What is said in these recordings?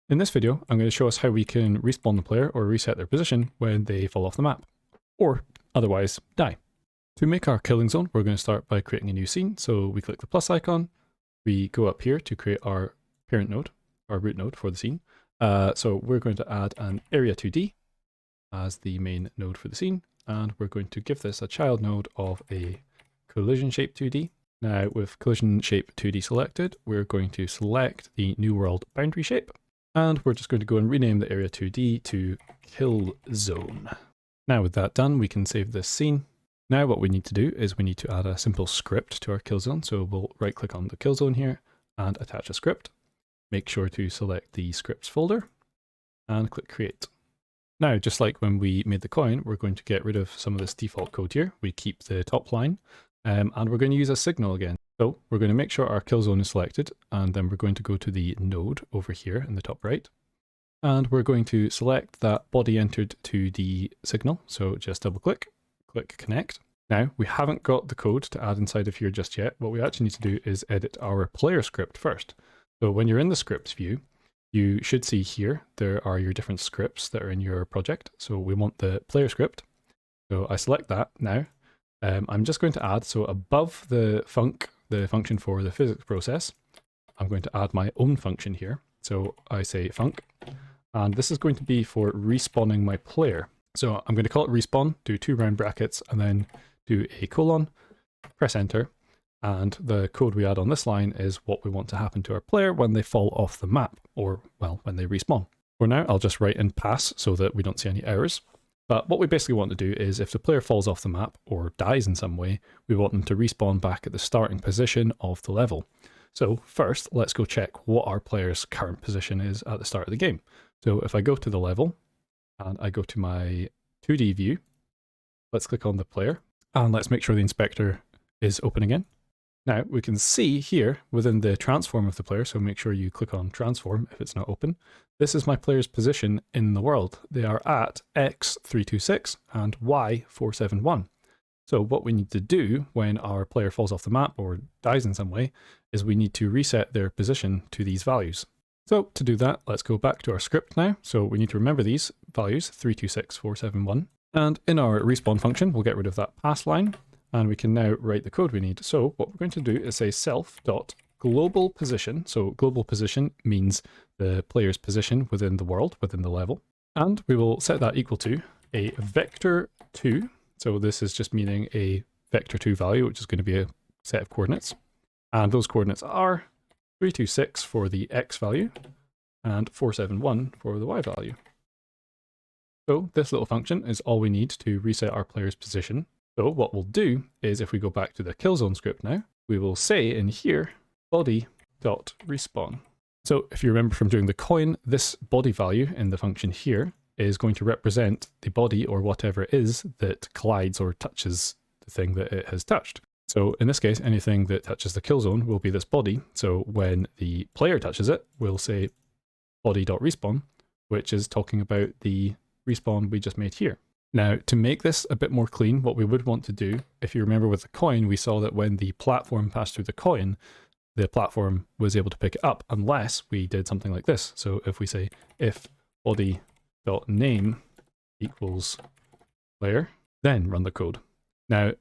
In this video, I'm going to show us how we can respawn the player or reset their position when they fall off the map, or otherwise die. To make our killing zone, we're going to start by creating a new scene. So we click the plus icon, we go up here to create our parent node, our root node for the scene. So we're going to add an area 2D as the main node for the scene, and we're going to give this a child node of a collision shape 2D. Now with collision shape 2D selected, we're going to select the new world boundary shape. And we're just going to go and rename the area 2D to kill zone. Now with that done, we can save this scene. Now what we need to do is we need to add a simple script to our kill zone. So we'll right click on the kill zone here and attach a script. Make sure to select the scripts folder and click create. Now, just like when we made the coin, we're going to get rid of some of this default code here. We keep the top line and we're going to use a signal again. So we're going to make sure our kill zone is selected, and then we're going to go to the node over here in the top right. And we're going to select that body entered to the signal. So just double click, click connect. Now we haven't got the code to add inside of here just yet. What we actually need to do is edit our player script first. So when you're in the scripts view, you should see here, there are your different scripts that are in your project. So we want the player script. So I select that now. I'm just going to add, so above the function for the physics process, I'm going to add my own function here. So I say func, and this is going to be for respawning my player. So I'm going to call it respawn, do 2 round brackets, and then do a colon, press enter, and the code we add on this line is what we want to happen to our player when they fall off the map, or, well, when they respawn. For now, I'll just write in pass so that we don't see any errors. But what we basically want to do is if the player falls off the map or dies in some way, we want them to respawn back at the starting position of the level. So first, let's go check what our player's current position is at the start of the game. So if I go to the level and I go to my 2D view, let's click on the player and let's make sure the inspector is open again. Now we can see here within the transform of the player, so make sure you click on transform if it's not open. This is my player's position in the world. They are at X326 and Y471. So what we need to do when our player falls off the map or dies in some way is we need to reset their position to these values. So to do that, let's go back to our script now. So we need to remember these values, 326, 471. And in our respawn function, we'll get rid of that pass line. And we can now write the code we need. So what we're going to do is say self.global position. So global position means the player's position within the world, within the level. And we will set that equal to a vector2. So this is just meaning a vector2 value, which is going to be a set of coordinates. And those coordinates are 326 for the X value and 471 for the Y value. So this little function is all we need to reset our player's position. So what we'll do is if we go back to the kill zone script now, we will say in here, body.respawn. So if you remember from doing the coin, this body value in the function here is going to represent the body or whatever it is that collides or touches the thing that it has touched. So in this case, anything that touches the kill zone will be this body. So when the player touches it, we'll say body.respawn, which is talking about the respawn we just made here. Now, to make this a bit more clean, what we would want to do, if you remember with the coin, we saw that when the platform passed through the coin, the platform was able to pick it up unless we did something like this. So if we say if body.name equals player, then run the code. Now,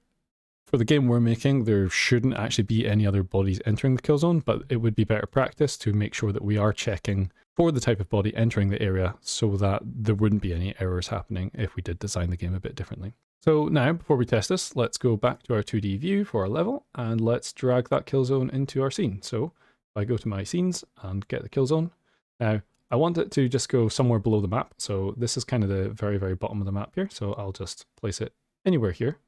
for the game we're making, there shouldn't actually be any other bodies entering the kill zone, but it would be better practice to make sure that we are checking for the type of body entering the area so that there wouldn't be any errors happening if we did design the game a bit differently. So now, before we test this, let's go back to our 2D view for our level and let's drag that kill zone into our scene. So if I go to my scenes and get the kill zone, now I want it to just go somewhere below the map. So this is kind of the very, very bottom of the map here. So I'll just place it anywhere here.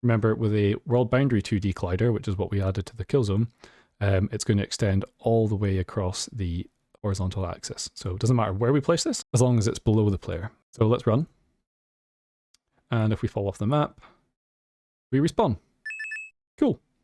Remember, with a world boundary 2D collider, which is what we added to the kill zone, it's going to extend all the way across the horizontal axis. So it doesn't matter where we place this, as long as it's below the player. So let's run. And if we fall off the map, we respawn. Cool.